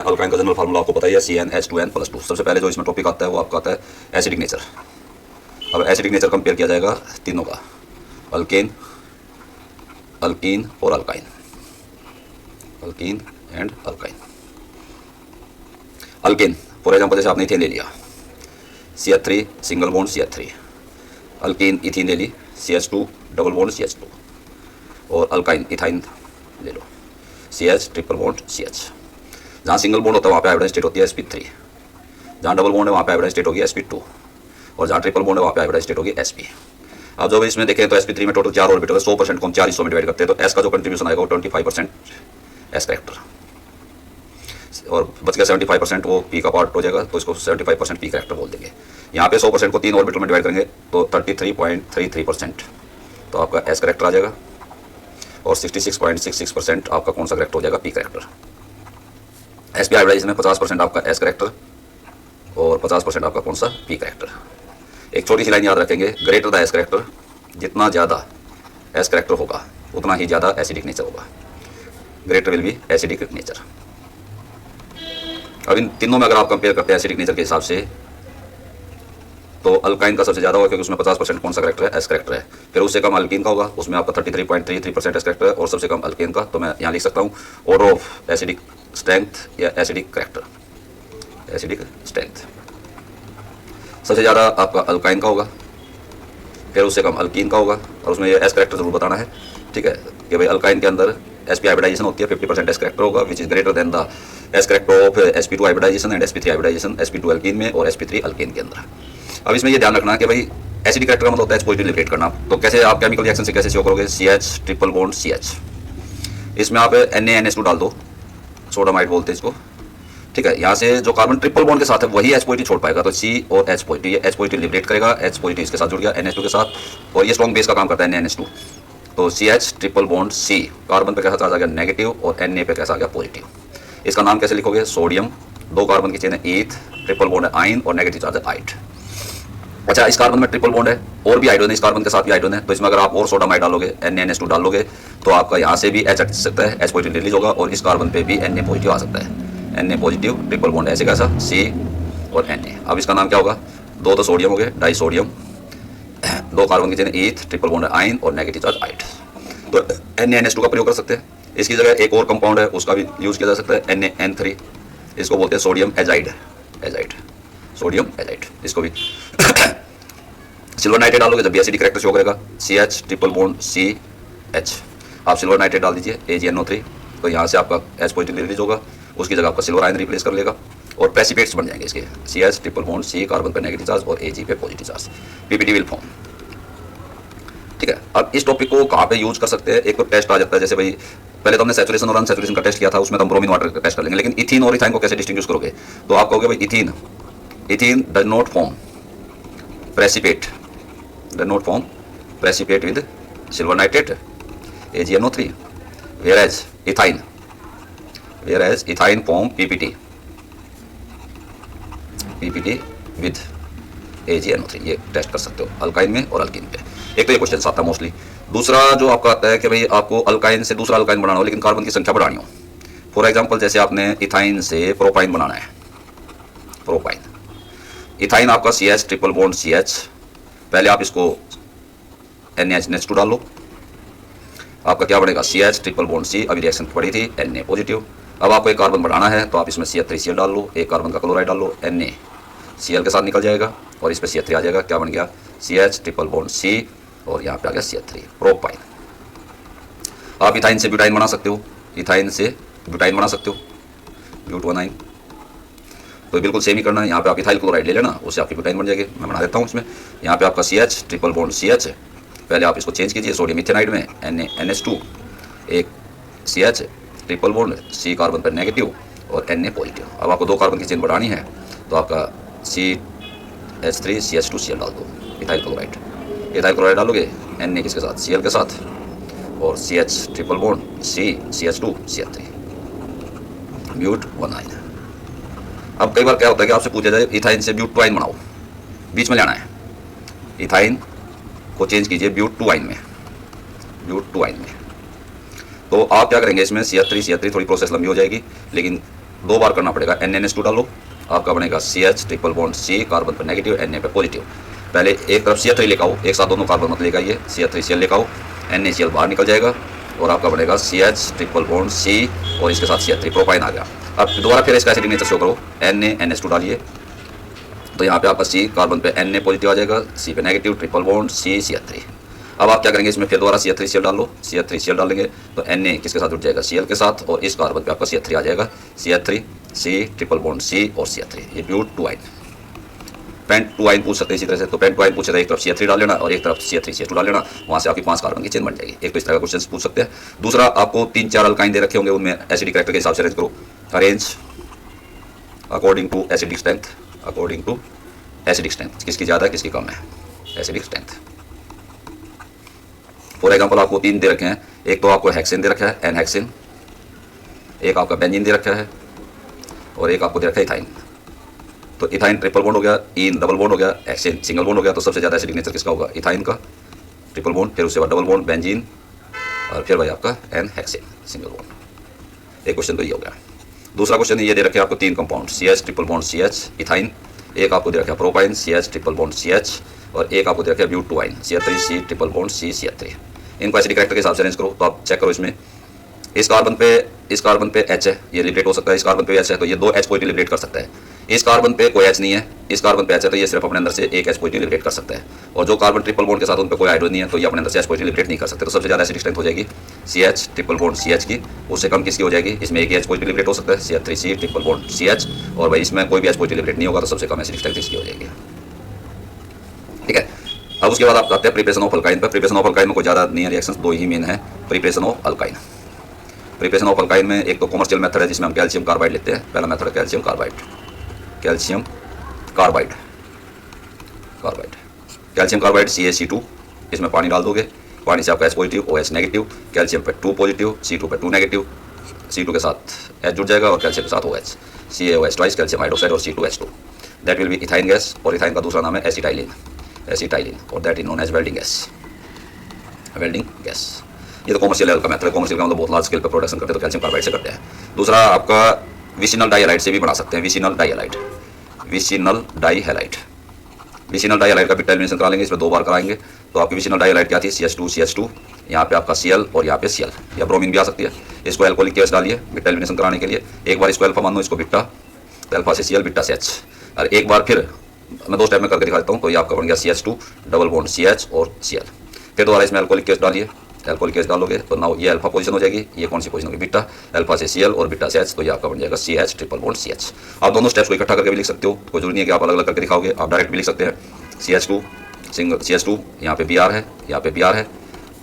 Alkyne का general formula आपको पता ही है CnH2n+2। सबसे पहले जो इसमें टॉपिक आता है वो आपका आता है एसिडिक नेचर। अब एसिडिक नेचर कंपेयर किया जाएगा तीनों का, अल्केन, अल्कीन और alkyne, alkyne and alkyne. Alkane for example जैसे आपने इथेन ले लिया, CH3 single bond CH3, alkyne ethene ले ली, CH2 डबल बॉन्ड CH2, और अल्काइन इथाइन ले लो, CH ट्रिपल बॉन्ड CH। जहाँ सिंगल बॉन्ड होता है वहाँ पे आयोडाइन स्टेट होती है sp3, जहाँ डबल बॉन्ड है वहाँ पे आयोडाइन स्टेट होगी sp2, और जहाँ ट्रिपल बॉन्ड है वहाँ पे आयोडाइन स्टेट होगी sp। अब जो इसमें देखें तो sp3 में टोटल 4 ऑर्बिटल है, 100% को हम 4 हिस्सों में डिवाइड करते हैं, तो s का जो कंट्रीब्यूशन आएगा वो 25% s कैरेक्टर, और बच गया 75% वो p का पार्ट हो जाएगा, तो इसको 75% p कैरेक्टर बोल देंगे। यहाँ पे 100% को 3 ऑर्बिटल में डिवाइड करेंगे तो 33.33%, तो आपका s कैरेक्टर आ जाएगा, और 66.66% आपका कौन सा कैरेक्टर हो जाएगा, p कैरेक्टर। sp हाइब्रिडाइजेशन में 50% आपका s कैरेक्टर और 50% आपका कौन सा p कैरेक्टर। एक छोटी सी लाइन याद रखेंगे, ग्रेटर द s कैरेक्टर, जितना ज़्यादा s कैरेक्टर होगा उतना ही ज़्यादा एसिडिक नेचर होगा, greater will be acidic nature. अब इन तीनों में अगर आप कंपेयर करते हैं एसिडिक नेचर के हिसाब से, तो अल्काइन का सबसे ज़्यादा होगा क्योंकि उसमें 50% कौन सा कैरेक्टर है, एस कैरेक्टर है। फिर उससे कम अल्कीन का होगा, उसमें आपका 33.33% एस कैरेक्टर है, और सबसे कम अल्केन का, तो मैं यहाँ लिख सकता हूँ ऑर्डर ऑफ एसिडिक स्ट्रेंथ या एसिडिक कैरेक्टर, एसिडिक स्ट्रेंथ। सबसे ज़्यादा आपका अल्काइन का होगा, फिर उससे कम अल्कीन का होगा, और उसमें ये एस कैरेक्टर जरूर बताना है, ठीक है, कि भाई अल्काइन के अंदर sp हाइब्रिडाइजेशन होती है, 50% एस कैरेक्टर होगा, which is greater than the S character of sp2 hybridization and sp3 hybridization, sp2 alkene में और sp3 अल्केन के अंदर। अब इसमें ये ध्यान रखना कि भाई एसिडिक कैरेक्टर का मतलब होता है H पॉजिटिव लिबरेट करना, तो कैसे आप केमिकल रिएक्शन से कैसे शो करोगे, CH ट्रिपल बॉन्ड CH, इसमें आप NaNH2 डाल दो, सोडामाइड बोलते हैं इसको, ठीक है। यहाँ से जो कार्बन ट्रिपल बॉन्ड के साथ है वही H पॉजिटिव छोड़ पाएगा, तो C और H पॉजिटिव, ये H पॉजिटिव लिबरेट करेगा, H पॉजिटिव इसके साथ जुड़ गया NH2 के साथ, और ये स्ट्रॉन्ग बेस का काम करता है NaNH2, तो CH triple bond C carbon पे कैसा चार्ज आ गया नेगेटिव, और Na पे कैसा आ गया पॉजिटिव। इसका नाम कैसे लिखोगे, सोडियम, 2 कार्बन की चेन है ईथ, ट्रिपल बॉन्ड है आइन, और नेगेटिव चार्ज है आइट। अच्छा, इस कार्बन में ट्रिपल बॉन्ड है और भी हाइड्रोजन, इस कार्बन के साथ भी हाइड्रोजन है, तो इसमें अगर आप और सोडामाइड डालोगे, NaNH2 डालोगे, तो आपका यहाँ से भी H हट सकता है, H पॉजिटिव रिलीज होगा, और इस कार्बन पे भी Na पॉजिटिव आ सकता है, Na पॉजिटिव ट्रिपल बॉन्ड ऐसे कैसा C और Na। अब इसका नाम क्या होगा, 2 तो सोडियम हो गए, डाई सोडियम, 2 कार्बन की चेन ईथ, ट्रिपल बॉन्ड है आइन, और नेगेटिव चार्ज आइट, तो NaNH2 का प्रयोग कर सकते हैं। इसकी जगह एक और कंपाउंड है उसका भी यूज किया जा सकता है, NaN3, इसको बोलते हैं sodium azide, azide, sodium azide, इसको भी सिल्वर नाइट्रेट डालोगे जब भी एसिडिक कैरेक्टर शो करेगा, CH ट्रिपल बॉन्ड CH, आप सिल्वर नाइट्रेट डाल दीजिए AgNO3, तो यहाँ से आपका H पॉजिटिव रिलीज होगा, उसकी जगह आपका सिल्वर आयन रिप्लेस कर लेगा, और प्रेसिपिटेट्स बन जाएंगे इसके, CH triple bond C carbon पर नेगेटिव चार्ज और Ag पे positive charge, PPT will form, ठीक है। अब इस टॉपिक को कहाँ पे यूज कर सकते हैं, एक तो टेस्ट आ जाता है, जैसे भाई पहले तो हमने सैचुरेशन और अनसैचुरेशन का टेस्ट किया था, उसमें तो हम ब्रोमीन वाटर का टेस्ट कर लेंगे, लेकिन इथीन और इथाइन को कैसे डिस्टिंग्विश करोगे, तो आप कहोगे भाई ethene, ethene does not form precipitate, does not form precipitate with silver nitrate AgNO3, whereas ethyne form PPT with AgNO3, ये टेस्ट कर सकते हो अल्काइन में और अल्कीन पे। एक तो ये क्वेश्चन आता है मोस्टली। दूसरा जो आपका आता है कि भाई आपको अल्काइन से दूसरा अल्काइन बनाना हो लेकिन कार्बन की संख्या बढ़ानी हो, फॉर एग्जांपल जैसे आपने इथाइन से प्रोपाइन बनाना है, प्रोपाइन, इथाइन आपका CH ट्रिपल बॉन्ड CH, पहले आप इसको NaNH2 डाल लो, आपका क्या बनेगा, CH ट्रिपल बॉन्ड C, अभी रिएक्शन पड़ी थी Na पॉजिटिव। अब आपको एक कार्बन बढ़ाना है तो आप इसमें CH3Cl डाल लो, एक कार्बन का क्लोराइड डाल लो, NaCl के साथ निकल जाएगा, और इस पर CH3 आ जाएगा, क्या बन गया, CH ट्रिपल बॉन्ड C, और यहाँ पे आ गया CH3 प्रोपाइन। आप इथाइन से ब्यूटाइन बना सकते हो, इथाइन से ब्यूटाइन बना सकते हो, ब्यूट19, तो बिल्कुल सेम ही करना है। यहाँ पे आप इथाइल क्लोराइड ले लेना, उससे आपकी ब्यूटाइन बन जाएगी, मैं बना देता हूँ इसमें। यहाँ पे आपका CH ट्रिपल बॉन्ड CH, पहले आप इसको चेंज कीजिए सोडियम इथेनाइड में, NaNH2, एक CH triple bond C carbon पर नेगेटिव और Na पॉजिटिव। अब आपको 2 कार्बन की चेन बढ़ानी है तो आपका CH3CH2Cl डाल दो, इथाइल क्लोराइड, इथाइल क्लोराइड डालोगे Na किसके साथ, Cl के साथ, और CH triple bond C CH2CH3 ब्यूट19। अब कई बार क्या होता है कि आपसे पूछा जाए इथाइन से ब्यूट2आइन बनाओ, बीच में लेना है, इथाइन को चेंज कीजिए ब्यूट2आइन में, ब्यूट2आइन में, तो आप क्या करेंगे इसमें CH3 थोड़ी प्रोसेस लंबी हो जाएगी, लेकिन 2 बार करना पड़ेगा। NNS2 डालो, आपका बनेगा CH triple bond C, carbon पर नेगेटिव, Na पे पॉजिटिव। पहले एक तरफ CH3 लेकर आओ, एक साथ दोनों कार्बन मत लेकर आइए, CH3Cl लेकर आओ, NaCl बाहर निकल जाएगा और आपका बनेगा CH ट्रिपल बॉन्ड C और इसके साथ CH3 प्रोपाइन आ गया। अब दोबारा फिर इसका एसिडिक नेचर शो करो, NaNH2 डालिए, तो यहाँ पे आपका C कार्बन पे Na पॉजिटिव आ जाएगा, C पे negative, triple bond C CH3। अब आप क्या करेंगे, इसमें फिर दोबारा CH3Cl डाल लो, CH3Cl डालेंगे तो Na किसके साथ जुड़ जाएगा, Cl के साथ, और इस कार्बन पे आपका CH3 आ जाएगा, CH3 C triple bond C और CH3, ये ब्यूट 2 आइन। पेंट 2 आइन पूछ सकते हैं इसी तरह से, तो पेंट 2 आइन पूछे तो एक तरफ CH3 डाल लेना और एक तरफ CH3CH2 डाल लेना, वहाँ से आपकी 5 कार्बन की चेन बन जाएगी। एक तो इस तरह का क्वेश्चन पूछ सकते हैं। दूसरा, आपको 3-4 अल्काइन दे रखे होंगे, उनमें एसिडिक कैरेक्टर के हिसाब से अरेंज करो, arrange according to acidic strength, according to acidic strength, किसकी ज़्यादा है किसकी कम है, एसिडिक स्ट्रेंथ। फॉर एग्जाम्पल आपको 3 दे रखे हैं, एक तो आपको हेक्सेन दे रखा है, एन हेक्सेन, एक आपका बेंजीन दे रखा है और एक आपको दे रखा है इथाइन। तो इथाइन ट्रिपल बॉन्ड हो गया, इन डबल बॉन्ड हो गया, हेक्सेन सिंगल बॉन्ड हो गया, तो सबसे ज़्यादा एसिडिक नेचर किसका होगा, इथाइन का, ट्रिपल बॉन्ड, फिर उसके बाद डबल बॉन्ड बेंजीन और फिर भाई आपका एन हेक्सेन सिंगल बॉन्ड। एक क्वेश्चन तो ये हो गया। दूसरा क्वेश्चन ये दे रखे आपको 3 compound, CH triple bond CH ethyne, एक आपको दे रखा है propyne CH triple bond CH और एक आपको दे रखा है ब्यूट 2 आइन CH3C triple bond C CH3। इनको एसिडिक कैरेक्टर के हिसाब से अरेंज करो। तो आप चेक करो, इसमें इस कार्बन पे H है, ये लिबरेट हो सकता है, इस कार्बन पे H है तो ये 2 H पॉजिटिव लिबरेट कर सकता है, इस कार्बन पे कोई H नहीं है, इस कार्बन पे H है तो ये सिर्फ अपने अंदर से एक H पॉजिटिव लिबरेट कर सकता है, और जो कार्बन ट्रिपल बॉन्ड के साथ उन पे कोई हाइड्रोजन नहीं है तो ये अपने अंदर से H पॉजिटिव लिबरेट नहीं कर सकते। तो सबसे ज़्यादा एसिडिक स्ट्रेंथ हो जाएगी CH ट्रिपल बॉन्ड CH की, उससे कम किसकी हो जाएगी, इसमें एक ही H पॉजिटिव लिबरेट हो सकता है CH3C ट्रिपल बॉन्ड CH, और भाई इसमें कोई भी H पॉजिटिव लिबरेट नहीं होगा, तो सबसे कम एसिडिक स्ट्रेंथ इसकी हो जाएगी। ठीक है। अब उसके बाद आप आते हैं प्रिपरेशन ऑफ अल्काइन पर। प्रिपरेशन ऑफ अल्काइन में कोई ज़्यादा नहीं है रिएक्शंस, 2 ही मेन है preparation of alkyne. Preparation of alkyne में एक तो कॉमर्शियल मेथड है जिसमें हम कैल्शियम कार्बाइड लेते हैं, पहला मेथड है calcium carbide, calcium carbide, calcium carbide CaC2, इसमें पानी डाल दोगे, पानी से आपका H positive OH negative, calcium पे 2 पॉजिटिव C2 पे 2 नेगेटिव, C2 के साथ H जुड़ जाएगा और कैल्शियम के साथ OH, CaOH twice calcium hydroxide और C2H2, that will be ethyne gas, और इथाइन का दूसरा नाम है एसिटाइलिन, और that is known as welding gas, welding gas. ये तो कॉमर्शियल लेवल का मेथड है, कॉमर्शियल का मतलब बहुत लार्ज स्केल पर प्रोडक्शन करते हैं तो कैल्शियम कार्बाइड से करते हैं। दूसरा आपका विसिनल डाइहैलाइड से भी बना सकते हैं, विसिनल डाइहैलाइड, विसिनल डाइहैलाइड, विसिनल डाइहैलाइड का बिटा एलिमिनेशन करा लेंगे, इसमें 2 बार कराएंगे। तो आपकी विसिनल डाइहैलाइड क्या थी, CH2, यहाँ पे आपका Cl और यहाँ पे Cl, या ब्रोमीन भी आ सकती है। इसको एल्कोहलिक केस डालिए बिटा एलिमिनेशन कराने के लिए, एक बार इसको अल्फा मान लो, इसको बिटा, तो अल्फा से Cl, बिटा से H, और एक बार फिर मैं 2 स्टेप में करके दिखा देता हूँ। तो ये आपका बन गया CH2 डबल बॉन्ड CH और Cl, फिर दोबारा इसमें एल्कोहलिक केस डालिए, एल्कोहलिक केस डालोगे तो नाउ ये अल्फा पोजीशन हो जाएगी, ये कौन सी पोजीशन होगी, बीटा, अल्फा से Cl और बीटा से H, तो ये आपका बन जाएगा CH ट्रिपल बॉन्ड CH। आप दोनों स्टेप्स को इकट्ठा करके भी लिख सकते हो, कोई जरूरी नहीं है कि आप अलग अलग करके दिखाओगे, आप डायरेक्ट भी लिख सकते हैं। CH2 सिंगल CH2, यहाँ पे Br है, यहाँ पे Br है,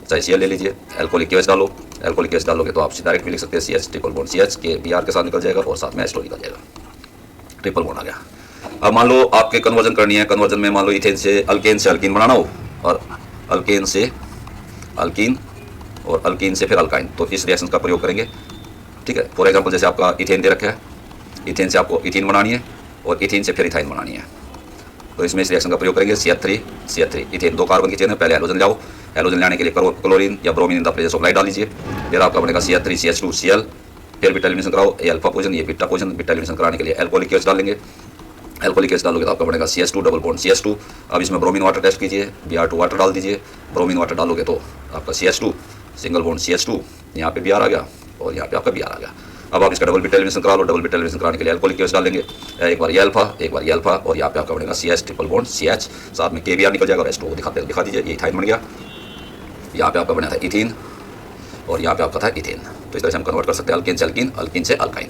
चाहे Cl ले लीजिए, एल्कोहलिक केस डालो, एल्कोहलिक केस डालोगे तो आप डायरेक्ट भी लिख सकते हैं CH ट्रिपल बॉन्ड CH के Br के साथ निकल जाएगा और साथ में H2 निकल जाएगा, ट्रिपल बॉन्ड आ गया। अब मान लो आपके कन्वर्जन करनी है, कन्वर्जन में मान लो इथेन से अल्कीन बनाना हो, और अल्केन से अल्कीन और अल्कीन से फिर अल्काइन, तो इस रिएक्शन का प्रयोग करेंगे। ठीक है। फॉर एग्जांपल जैसे आपका इथेन दे रखा है, इथेन से आपको इथीन बनानी है और इथीन से फिर इथाइन बनानी है, तो इसमें इस रिएक्शन का प्रयोग करेंगे। CH3 इथेन 2 कार्बन की चेन है, पहले हेलोजन लाओ, हेलोजन लाने के लिए क्लोरीन या bromine in the presence of light डाल लीजिए, फिर आपका बनेगा CH3CH2Cl, फिर बीटा एलिमिनेशन कराओ, ये अल्फा पोजीशन, ये बीटा पोजीशन, बीटा एलिमिनेशन कराने के लिए एल्कोहलिक एसिड डालेंगे, एल्कोहलिक एसिड डालोगे तो आपका बनेगा CH2 डबल बॉन्ड CH2। अब इसमें ब्रोमीन वाटर टेस्ट कीजिए, Br2 वाटर डाल दीजिए, ब्रोमीन वाटर डालोगे तो आपका CH2 सिंगल बॉन्ड CH2, यहाँ पे Br आ गया और यहाँ पे आपका Br आ गया। अब आप इसका डबल बीटा एलिमिनेशन करा लो, डबल बीटा एलिमिनेशन कराने के लिए एल्कोहलिक एसिड डालेंगे, एक बार ये अल्फा, एक बार ये अल्फा, और यहाँ पे आपका बनेगा CH ट्रिपल बॉन्ड CH, साथ में KBr निकल जाएगा और H2 दिखा दीजिए, ये इथाइन बन गया। यहाँ पे आपका बना था इथीन और यहाँ पे आपका था इथेन, तो इस तरह से हम कन्वर्ट कर सकते हैं अल्केन से अल्कीन, अल्कीन से अल्काइन।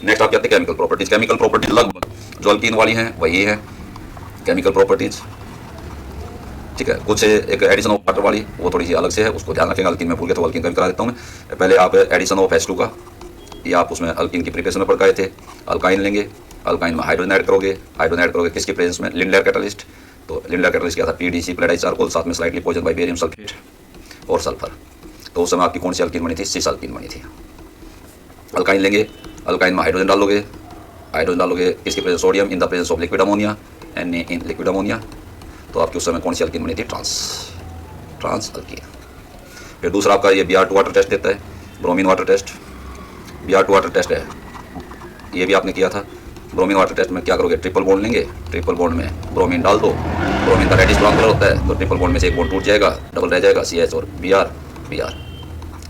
नेक्स्ट आप कहते हैं केमिकल प्रॉपर्टीज। केमिकल प्रॉपर्टीज लगभग जो अल्कीन वाली हैं वही है केमिकल प्रॉपर्टीज। ठीक है। कुछ एक एडिशन ऑफ वाटर वाली वो थोड़ी सी अलग से है, उसको ध्यान रखेंगे। अल्कीन में भूल गए तो अल्कीन का भी करा देता हूँ मैं। पहले आप एडिशन ऑफ H2 का, ये आप उसमें अल्कीन की प्रिपरेशन में पढ़ गए थे। अल्काइन लेंगे, अल्काइन में हाइड्रोजन ऐड करोगे, हाइड्रोजन ऐड करोगे किसकी प्रेजेंस में, लिंडलर कैटलिस्ट। तो लिंडलर कैटलिस्ट क्या था, PDC प्लेडाइज चारकोल, साथ में slightly poison by barium sulphate और सल्फर। तो उस समय आपकी कौन सी अल्कीन बनी थी, सिस अल्कीन बनी थी। अल्काइन लेंगे, अल्काइन में हाइड्रोजन डालोगे, हाइड्रोजन डालोगे किसकी presence, sodium in the presence of liquid ammonia, Na in liquid ammonia. तो आपकी उस समय कौन सी अल्कीन बनी थी, ट्रांस अल्कीन। फिर दूसरा आपका ये Br2 वाटर टेस्ट देता है, bromine water test. Br2 water test है ये भी आपने किया था। ब्रोमीन वाटर टेस्ट में क्या करोगे, ट्रिपल बॉन्ड लेंगे, ट्रिपल बॉन्ड में ब्रोमीन डाल दो, ब्रोमीन का रेडिश ब्राउन कलर होता है, तो ट्रिपल बॉन्ड में से एक बॉन्ड टूट जाएगा, डबल रह जाएगा, CH और Br,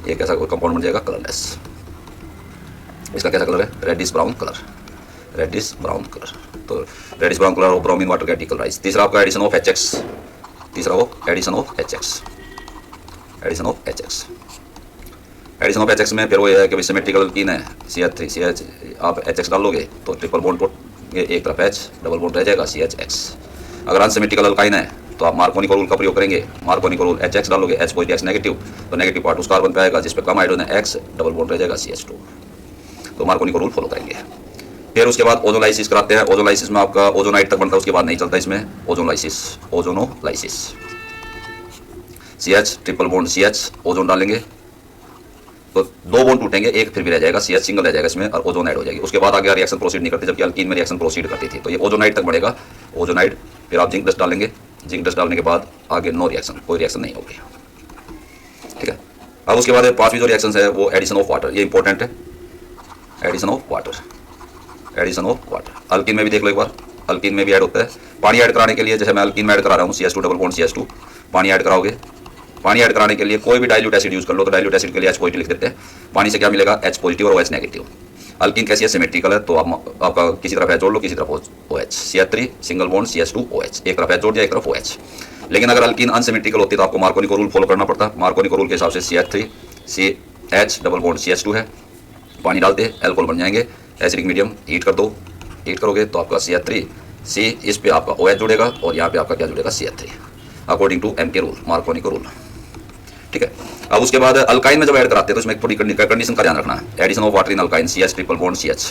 ये कैसा कंपाउंड बन जाएगा, कलरलेस। इसका कैसा कलर है, reddish brown colour, reddish brown colour. तो रेडिश ब्राउन कलर और ब्रोमीन वाटर का डिकलराइज। तीसरा आपका एडिशन ऑफ HX, तीसरा वो addition of HX, addition of HX। Addition of HX में फिर वो ये है कि सिमेट्रिकल अल्कीन है, CH3 CH, आप HX डालोगे तो ट्रिपल बॉन्ड टूट एक तरफ H, डबल बॉन्ड रह जाएगा CHX। अगर अनसिमेट्रिकल अल्काइन है तो आप मार्कोनी रूल का प्रयोग करेंगे, मार्कोनी रूल HX डालोगे, H पॉजिटिव X नेगेटिव, तो नेगेटिव पार्ट उस कार्बन पे आएगा जिस पे कम हाइड्रोजन है X, डबल बॉन्ड रह जाएगा CH2। तो मार्कोनी रूल फॉलो करेंगे। फिर उसके बाद ओजोलाइसिस कराते हैं। ओजोलाइसिस में आपका ओजोनाइट तक बनता है, उसके बाद नहीं चलता इसमें ozonolysis, ozonolysis. CH triple bond CH, ozone डालेंगे तो दो बॉन्ड टूटेंगे, एक फिर भी रह जाएगा, CH सिंगल रह जाएगा इसमें और ओजोन ऐड हो जाएगी। उसके बाद आगे रिएक्शन प्रोसीड नहीं करती, जबकि अल्कीन में रिएक्शन प्रोसीड करती थी। तो ये ओजोनाइट तक बढ़ेगा, ओजोनाइट। फिर आप जिंक डस्ट डालेंगे, जिंक डस्ट डालने के बाद आगे नो रिएक्शन, कोई रिएक्शन नहीं होगी। ठीक है। अब उसके बाद पांचवी जो रिएक्शन है वो एडिशन ऑफ वाटर, ये इंपॉर्टेंट है, addition of water, addition of water. Alkene में भी देख लो एक बार, अल्कीन में भी ऐड होता है। पानी ऐड कराने के लिए, जैसे मैं अल्कीन में ऐड करा रहा हूँ CH2 डबल बॉन्ड CH2, पानी ऐड कराओगे, पानी ऐड कराने के लिए कोई भी डाइल्यूट एसिड यूज कर लो, तो डाइल्यूट एसिड के लिए H पॉजिटिव लिख देते हैं, पानी से क्या मिलेगा, H पॉजिटिव और OH नेगेटिव। अल्कीन कैसी है, सिमेट्रिकल है, तो आपका किसी तरफ H जोड़ लो, किसी तरफ OH, CH3 single bond CH2 OH, एक तरफ H जोड़ दिया, एक तरफ OH। लेकिन अगर अल्कीन अनसिमेट्रिकल होती है तो आपको मार्कोनी रूल फॉलो करना पड़ता। मार्कोनी रूल के हिसाब से CH3 CH double bond CH2 है, पानी डालते एल्कोहल बन जाएंगे, एसिडिक मीडियम हीट कर दो, हीट करोगे तो आपका CH3 C, इस पे आपका OH जुड़ेगा और यहाँ पे आपका क्या जुड़ेगा, CH3, अकॉर्डिंग टू M के रूल, मार्कोनी रूल। ठीक है। अब उसके बाद अल्काइन में जब ऐड कराते हैं तो इसमें थोड़ी कंडीशन का ध्यान रखना है। Addition of water in alkyne, CH triple bond CH,